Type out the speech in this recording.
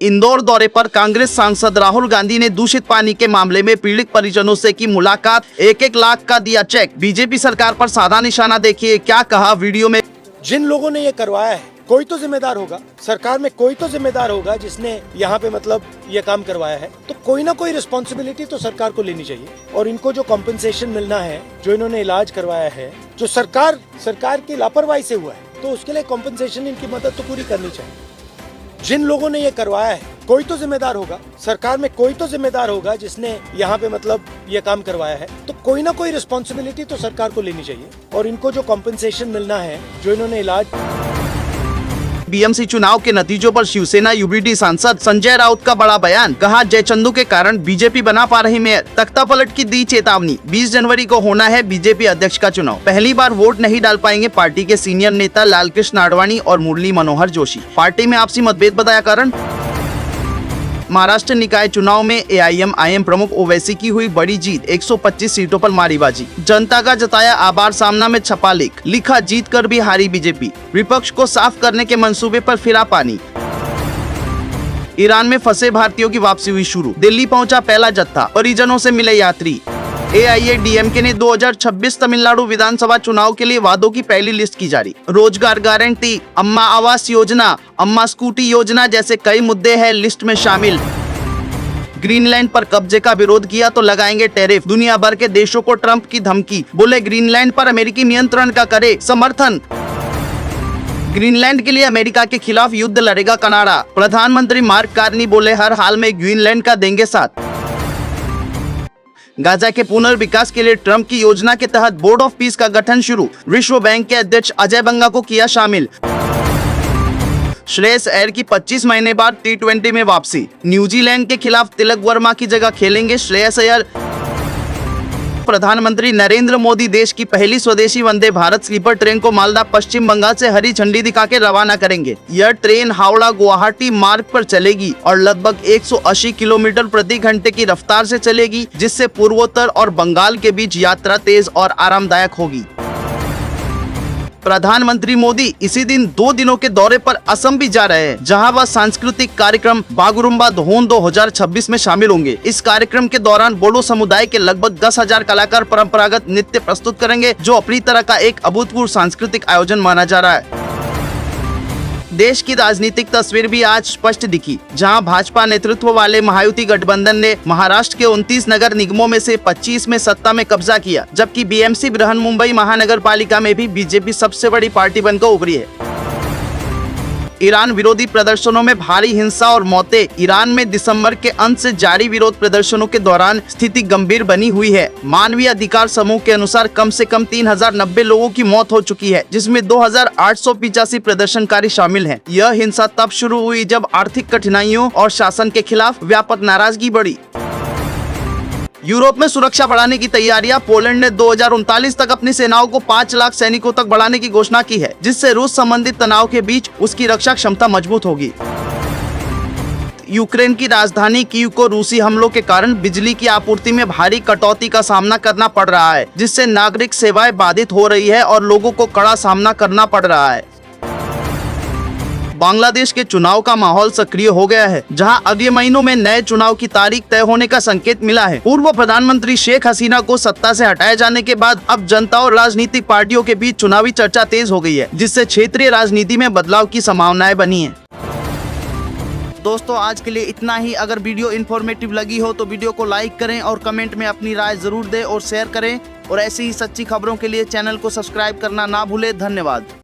इंदौर दौरे पर कांग्रेस सांसद राहुल गांधी ने दूषित पानी के मामले में पीड़ित परिजनों से की मुलाकात, 1-1 लाख का दिया चेक। बीजेपी सरकार पर साधा निशाना, देखिए क्या कहा वीडियो में। जिन लोगों ने ये करवाया है कोई तो जिम्मेदार होगा, सरकार में कोई तो जिम्मेदार होगा जिसने यहाँ पे मतलब ये काम करवाया है, तो कोई ना कोई रिस्पॉन्सिबिलिटी तो सरकार को लेनी चाहिए। और इनको जो कॉम्पेंसेशन मिलना है, जो इन्होंने इलाज करवाया है, जो सरकार की लापरवाही से हुआ है, तो उसके लिए कॉम्पेंसेशन, इनकी मदद तो पूरी करनी चाहिए। जिन लोगों ने ये करवाया है कोई तो जिम्मेदार होगा, सरकार में कोई तो जिम्मेदार होगा जिसने यहाँ पे मतलब ये काम करवाया है, तो कोई ना कोई रिस्पॉन्सिबिलिटी तो सरकार को लेनी चाहिए। और इनको जो कॉम्पेंसेशन मिलना है, जो इन्होंने इलाज। बीएमसी चुनाव के नतीजों पर शिवसेना यूबीडी सांसद संजय राउत का बड़ा बयान, कहा जयचंदू के कारण बीजेपी बना पा रही मेयर, तख्ता पलट की दी चेतावनी। 20 जनवरी को होना है बीजेपी अध्यक्ष का चुनाव, पहली बार वोट नहीं डाल पाएंगे पार्टी के सीनियर नेता लालकृष्ण आडवाणी और मुरली मनोहर जोशी, पार्टी में आपसी मतभेद बताया कारण। महाराष्ट्र निकाय चुनाव में एआईएमआईएम प्रमुख ओवैसी की हुई बड़ी जीत, 125 सीटों पर मारी बाजी, जनता का जताया आभार, सामना में छपा लेख, लिखा जीत कर भी हारी बीजेपी, विपक्ष को साफ करने के मंसूबे पर फिरा पानी। ईरान में फंसे भारतीयों की वापसी हुई शुरू, दिल्ली पहुंचा पहला जत्था, परिजनों से मिले यात्री। एआईएडीएमके ने 2026 तमिलनाडु विधानसभा चुनाव के लिए वादों की पहली लिस्ट की जारी, रोजगार गारंटी, अम्मा आवास योजना, अम्मा स्कूटी योजना जैसे कई मुद्दे हैं लिस्ट में शामिल। ग्रीनलैंड पर कब्जे का विरोध किया तो लगाएंगे टैरिफ, दुनिया भर के देशों को ट्रंप की धमकी, बोले ग्रीनलैंड पर अमेरिकी नियंत्रण का करे समर्थन। ग्रीनलैंड के लिए अमेरिका के खिलाफ युद्ध लड़ेगा कनाडा, प्रधानमंत्री मार्क कार्नी बोले हर हाल में ग्रीनलैंड का देंगे साथ। गाजा के पुनर्विकास के लिए ट्रंप की योजना के तहत बोर्ड ऑफ पीस का गठन शुरू, विश्व बैंक के अध्यक्ष अजय बंगा को किया शामिल। श्रेयस अय्यर की 25 महीने बाद T20 में वापसी, न्यूजीलैंड के खिलाफ तिलक वर्मा की जगह खेलेंगे श्रेयस अय्यर। प्रधानमंत्री नरेंद्र मोदी देश की पहली स्वदेशी वंदे भारत स्लीपर ट्रेन को मालदा पश्चिम बंगाल से हरी झंडी दिखा के रवाना करेंगे। यह ट्रेन हावड़ा गुवाहाटी मार्ग पर चलेगी और लगभग 180 किलोमीटर प्रति घंटे की रफ्तार से चलेगी, जिससे पूर्वोत्तर और बंगाल के बीच यात्रा तेज और आरामदायक होगी। प्रधानमंत्री मोदी इसी दिन 2 दिनों के दौरे पर असम भी जा रहे हैं, जहां वह सांस्कृतिक कार्यक्रम बागुरुम्बा धोन 2026 में शामिल होंगे। इस कार्यक्रम के दौरान बोडो समुदाय के लगभग 10,000 कलाकार परंपरागत नृत्य प्रस्तुत करेंगे, जो अपनी तरह का एक अभूतपूर्व सांस्कृतिक आयोजन माना जा रहा है। देश की राजनीतिक तस्वीर भी आज स्पष्ट दिखी, जहां भाजपा नेतृत्व वाले महायुति गठबंधन ने महाराष्ट्र के 29 नगर निगमों में से 25 में सत्ता में कब्जा किया, जबकि बीएमसी बृहन मुंबई महानगर पालिका में भी बीजेपी सबसे बड़ी पार्टी बनकर उभरी है। ईरान विरोधी प्रदर्शनों में भारी हिंसा और मौतें, ईरान में दिसंबर के अंत से जारी विरोध प्रदर्शनों के दौरान स्थिति गंभीर बनी हुई है। मानवीय अधिकार समूह के अनुसार कम से कम 3090 लोगों की मौत हो चुकी है, जिसमें 2885 प्रदर्शनकारी शामिल हैं। यह हिंसा तब शुरू हुई जब आर्थिक कठिनाइयों और शासन के खिलाफ व्यापक नाराजगी बढ़ी। यूरोप में सुरक्षा बढ़ाने की तैयारियां, पोलैंड ने 2039 तक अपनी सेनाओं को 5 लाख सैनिकों तक बढ़ाने की घोषणा की है, जिससे रूस संबंधित तनाव के बीच उसकी रक्षा क्षमता मजबूत होगी। यूक्रेन की राजधानी कीव को रूसी हमलों के कारण बिजली की आपूर्ति में भारी कटौती का सामना करना पड़ रहा है, जिससे नागरिक सेवाएं बाधित हो रही है और लोगों को कड़ा सामना करना पड़ रहा है। बांग्लादेश के चुनाव का माहौल सक्रिय हो गया है, जहां अगले महीनों में नए चुनाव की तारीख तय होने का संकेत मिला है। पूर्व प्रधानमंत्री शेख हसीना को सत्ता से हटाए जाने के बाद अब जनता और राजनीतिक पार्टियों के बीच चुनावी चर्चा तेज हो गई है, जिससे क्षेत्रीय राजनीति में बदलाव की संभावनाएं बनी है। दोस्तों, आज के लिए इतना ही। अगर वीडियो इन्फॉर्मेटिव लगी हो तो वीडियो को लाइक करें और कमेंट में अपनी राय जरूर दें और शेयर करें, और ऐसी ही सच्ची खबरों के लिए चैनल को सब्सक्राइब करना ना भूलें। धन्यवाद।